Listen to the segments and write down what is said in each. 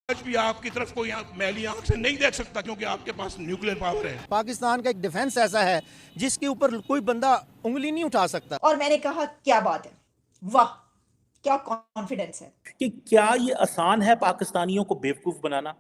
आज भी आपकी तरफ कोई मैली आंख से नहीं देख सकता क्योंकि आपके पास न्यूक्लियर पावर है। पाकिस्तान का एक डिफेंस ऐसा है जिसके ऊपर कोई बंदा उंगली नहीं उठा सकता। और मैंने कहा क्या बात है, वाह क्या कॉन्फिडेंस है। कि क्या ये आसान है पाकिस्तानियों को बेवकूफ बनाना?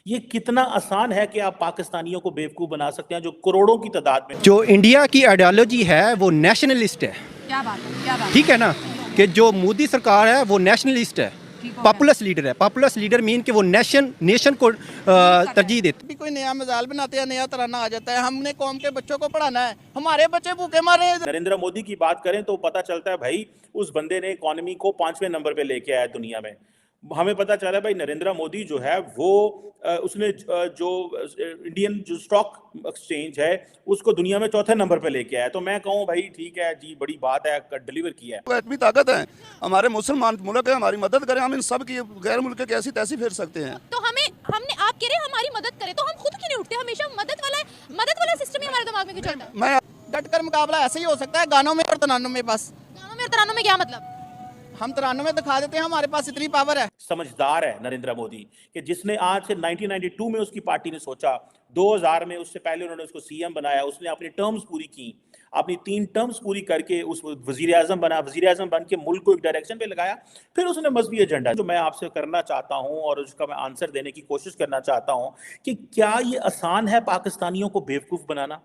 ये कितना आसान है कि आप पाकिस्तानियों को बेवकूफ बना सकते हैं जो करोड़ों की तादाद में। जो इंडिया की आइडियोलॉजी है वो नेशनलिस्ट है। क्या बात है, क्या बात ठीक है ना, कि जो मोदी सरकार है वो नेशनलिस्ट है, पॉपुलस लीडर है। पॉपुलस लीडर मीन कि वो नेशन को तरजीह देते। भी कोई नया मजाल बनाते हैं, नया तराना आ जाता है। हमने कौम के बच्चों को पढ़ाना है, हमारे बच्चे भूखे मर रहे हैं। नरेंद्र मोदी की बात करें तो पता चलता है भाई उस बंदे ने इकोनॉमी को 5वें नंबर पे लेके आया दुनिया में। हमें पता चला भाई नरेंद्र मोदी जो है वो उसने जो इंडियन जो स्टॉक एक्सचेंज है उसको दुनिया में 4थे नंबर पे लेके आया। तो मैं कहूँ भाई ठीक है जी, बड़ी बात है, डिलीवर किया है। वो इतनी ताकत है, हमारे मुसलमान मुल्क है, हमारी मदद करें, हम इन सब की गैर मुल्क के ऐसी तैसी फेर सकते हैं। तो हमने आप कह रहे हमारी मदद करें तो हम खुद क्यों नहीं उठते? हमेशा मदद वाला सिस्टम ही हमारे दिमाग में क्यों चलता है? मैं डटकर मुकाबला ऐसे ही हो सकता है, गानों में और तरानों में। बस गानों में और तरानों में क्या मतलब? हम तरानों में दिखा देते हैं हमारे पास इतनी पावर है। समझदार है नरेंद्र मोदी कि जिसने आज से 1992 में उसकी पार्टी ने सोचा, 2000 में उससे पहले उन्होंने उसको सीएम बनाया, उसने अपनी टर्म्स पूरी की, अपनी 3 टर्म्स पूरी करके उस वजीर आजम बना, वजीर आजम बन के मुल्क को एक डायरेक्शन पे लगाया। फिर उसने मजहबी एजेंडा जो मैं आपसे करना चाहता हूं और उसका मैं आंसर देने की कोशिश करना चाहता हूं कि क्या ये आसान है पाकिस्तानियों को बेवकूफ बनाना?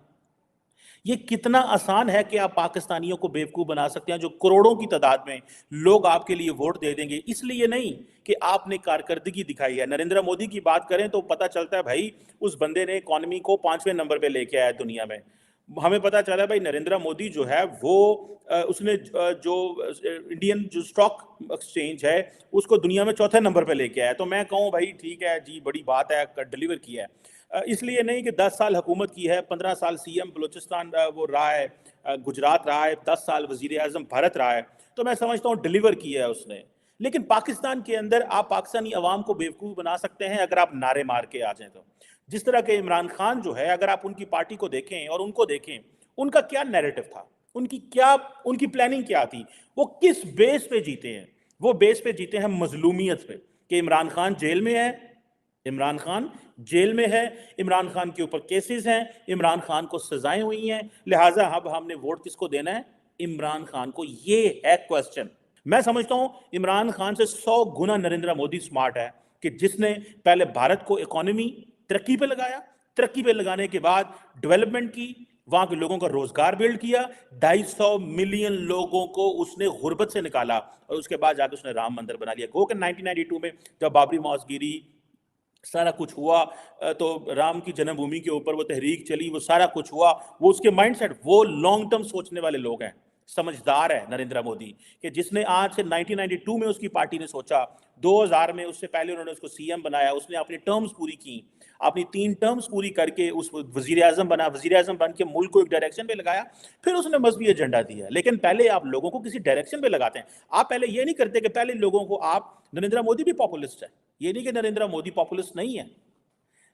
ये कितना आसान है कि आप पाकिस्तानियों को बेवकूफ बना सकते हैं जो करोड़ों की तादाद में लोग आपके लिए वोट दे देंगे, इसलिए नहीं कि आपने कारकर्दगी दिखाई है। नरेंद्र मोदी की बात करें तो पता चलता है भाई उस बंदे ने इकोनॉमी को 5वें नंबर पे लेके आया दुनिया में। हमें पता चला भाई नरेंद्र मोदी जो है वो उसने जो इंडियन जो स्टॉक एक्सचेंज है उसको दुनिया में 4थे नंबर पे लेके आया। तो मैं कहूँ भाई ठीक है जी, बड़ी बात है, डिलीवर किया है। इसलिए नहीं कि 10 साल हुकूमत की है, 15 साल सीएम बलूचिस्तान वो रहा है, गुजरात रहा है, 10 साल वजीर आजम भारत रहा है, तो मैं समझता हूँ डिलीवर किया है उसने। लेकिन पाकिस्तान के अंदर आप पाकिस्तानी अवाम को बेवकूफ़ बना सकते हैं अगर आप नारे मार के आ जाएं। तो जिस तरह के इमरान खान जो है, अगर आप उनकी पार्टी को देखें और उनको देखें, उनका क्या नैरेटिव था, उनकी प्लानिंग क्या थी, वो किस बेस पे जीते हैं? वो बेस पे जीते हैं मजलूमियत पे कि इमरान खान जेल में है, इमरान खान जेल में है, इमरान खान के ऊपर केसेस हैं, इमरान खान को सजाएं हुई हैं, लिहाजा अब हमने वोट किसको देना है? इमरान खान को। ये है क्वेश्चन। मैं समझता हूं इमरान खान से 100 गुना नरेंद्र मोदी स्मार्ट है कि जिसने पहले भारत को इकोनॉमी तरक्की पे लगाया, तरक्की पे लगाने के बाद डेवलपमेंट की, वहां के लोगों का रोजगार बिल्ड किया, 250 मिलियन लोगों को उसने गुर्बत से निकाला और उसके बाद जाकर उसने राम मंदिर बना लिया। गो कि 1992 में जब बाबरी मस्जिद गिरी, सारा कुछ हुआ, तो राम की जन्मभूमि के ऊपर वो तहरीक चली, वो सारा कुछ हुआ, वो उसके माइंडसेट, वो लॉन्ग टर्म सोचने वाले लोग हैं। समझदार है नरेंद्र मोदी कि जिसने आज से 1992 में उसकी पार्टी ने सोचा, 2000 में उससे पहले उन्होंने उसको सीएम बनाया, उसने अपनी टर्म्स पूरी की, अपनी 3 टर्म्स पूरी करके उस वजीर आजम बना, वजीर आजम बन के मुल्क को एक डायरेक्शन पे लगाया। फिर उसने मजहबी एजेंडा दिया। लेकिन पहले आप लोगों को किसी डायरेक्शन पे लगाते हैं। आप पहले ये नहीं करते कि पहले लोगों को आप, नरेंद्र मोदी भी पॉपुलिस्ट है, ये नहीं कि नरेंद्र मोदी पॉपुलिस्ट नहीं है,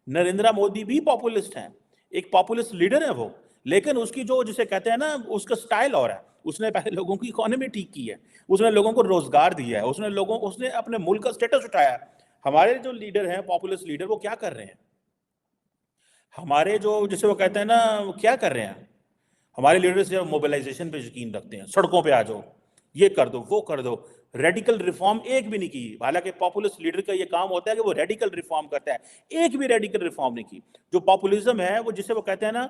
नरेंद्र मोदी भी पॉपुलिस्ट है, एक पॉपुलिस्ट लीडर है वो। लेकिन उसकी जो जिसे कहते हैं ना, उसका स्टाइल और है। उसने पहले लोगों की इकोनॉमी ठीक की है, उसने लोगों को रोजगार दिया है, उसने अपने मुल्क का स्टेटस उठाया है। हमारे जो लीडर हैं, पॉपुलिस्ट लीडर, वो क्या कर रहे हैं? हमारे जो जिसे वो कहते हैं ना, वो क्या कर रहे हैं? हमारे लीडर से मोबिलाइजेशन पे यकीन रखते हैं, सड़कों पे आ जाओ, ये कर दो, वो कर दो। रेडिकल रिफॉर्म एक भी नहीं की। हालांकि पॉपुलिस्ट लीडर का ये काम होता है कि वो रेडिकल रिफॉर्म करता है, एक भी रेडिकल रिफॉर्म नहीं की। जो पॉपुलिज्म है वो जिसे वो कहते हैं ना,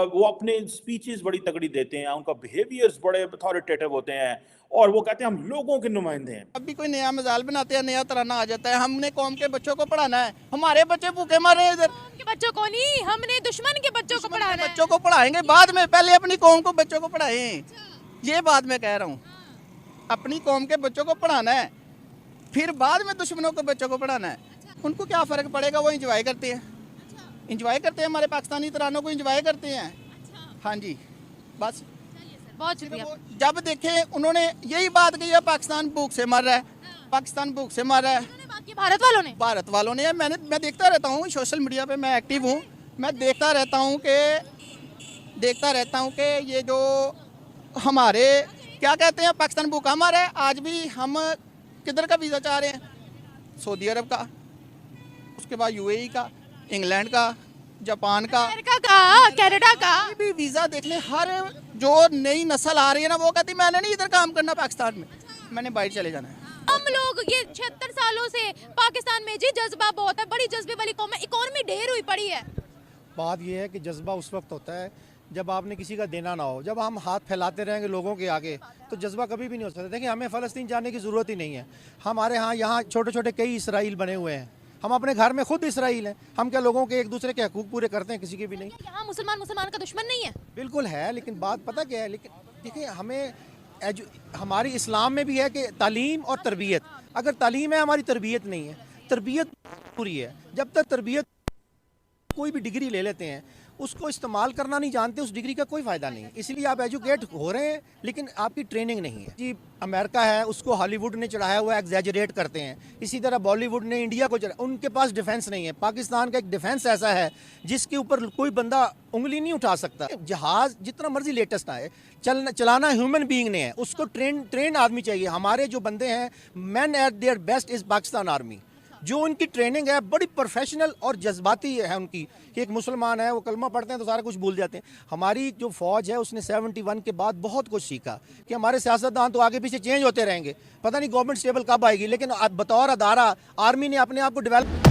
वो अपने स्पीचेस बड़ी तगड़ी देते हैं, उनका बिहेवियर्स बड़े अथॉरिटेटिव होते हैं और वो कहते हैं हम लोगों के नुमाइंदे हैं। अब भी कोई नया मजाल बनाते हैं, नया तराना आ जाता है। हमने कौम के बच्चों को पढ़ाना है, हमारे बच्चे भूखे मर रहे हैं इधर। कौम के बच्चों को नहीं, हमने दुश्मन के बच्चों को पढ़ाना है। बच्चों को पढ़ाएंगे बाद में, पहले अपनी कौम को बच्चों को पढ़ाएं। ये बात मैं कह रहा हूँ, अपनी कौम के बच्चों को पढ़ाना है, फिर बाद में दुश्मनों के बच्चों को पढ़ाना है। उनको क्या फ़र्क पड़ेगा? वो इंजॉय करते हैं, इंजॉय करते हैं, हमारे पाकिस्तानी तरानों को इंजॉय करते हैं। हाँ जी, बस बहुत शुक्रिया। जब देखें उन्होंने यही बात कही है, पाकिस्तान भूख से मर रहा है, पाकिस्तान भूख से मर रहा है। भारत वालों ने मैं देखता रहता हूँ, सोशल मीडिया पे मैं एक्टिव हूँ, मैं देखता रहता हूँ कि ये जो हमारे क्या कहते हैं, पाकिस्तान भूखा मर रहा है। आज भी हम किधर का वीज़ा चाह रहे हैं? सऊदी अरब का। उसके बाद यूएई का, इंग्लैंड का, जापान का, अमेरिका का, कनाडा का। कोई भी वीज़ा देख ले, हर जो नई नस्ल आ रही है ना वो कहती मैंने नहीं इधर काम करना पाकिस्तान में, मैंने बाहर चले जाना है। हम लोग ये 76 सालों से पाकिस्तान में जी जज्बा बहुत है, बड़ी जज्बे वाली कौम है, इकोनॉमी ढेर हुई पड़ी है। बात यह है कि जज्बा उस वक्त होता है जब आपने किसी का देना ना हो। जब हम हाथ फैलाते रहेंगे लोगों के आगे तो जज्बा कभी भी नहीं हो सकता। देखिए, हमें फ़लस्तीन जाने की ज़रूरत ही नहीं है। हमारे यहाँ छोटे छोटे कई इसराइल बने हुए हैं, हम अपने घर में खुद इसराइल हैं। हम क्या लोगों के एक दूसरे के हकूक़ पूरे करते हैं? किसी के भी नहीं। यहाँ मुसलमान का दुश्मन नहीं है। बिल्कुल है, लेकिन बात पता क्या है, लेकिन देखिए हमें हमारी इस्लाम में भी है कि तालीम और तरबियत। अगर तालीम है, हमारी तरबियत नहीं है। तरबियत पूरी है। जब तक तरबियत, कोई भी डिग्री ले लेते हैं उसको इस्तेमाल करना नहीं जानते, उस डिग्री का कोई फ़ायदा नहीं। इसलिए आप एजुकेट हो रहे हैं लेकिन आपकी ट्रेनिंग नहीं है। जी, अमेरिका है, उसको हॉलीवुड ने चढ़ाया हुआ, एग्जैजरेट करते हैं। इसी तरह बॉलीवुड ने इंडिया को चढ़ाया, उनके पास डिफेंस नहीं है। पाकिस्तान का एक डिफेंस ऐसा है जिसके ऊपर कोई बंदा उंगली नहीं उठा सकता। जहाज़ जितना मर्जी लेटेस्ट आए, चलाना ह्यूमन बीइंग ने है, उसको ट्रेन आदमी चाहिए। हमारे जो बंदे हैं, man eight their best is Pakistan army. जो उनकी ट्रेनिंग है बड़ी प्रोफेशनल और जज्बाती है उनकी, कि एक मुसलमान है वो कलमा पढ़ते हैं तो सारा कुछ भूल जाते हैं। हमारी जो फ़ौज है उसने 71 के बाद बहुत कुछ सीखा कि हमारे सियासतदान तो आगे पीछे चेंज होते रहेंगे, पता नहीं गवर्नमेंट स्टेबल कब आएगी, लेकिन बतौर अदारा आर्मी ने अपने आप को डेवलप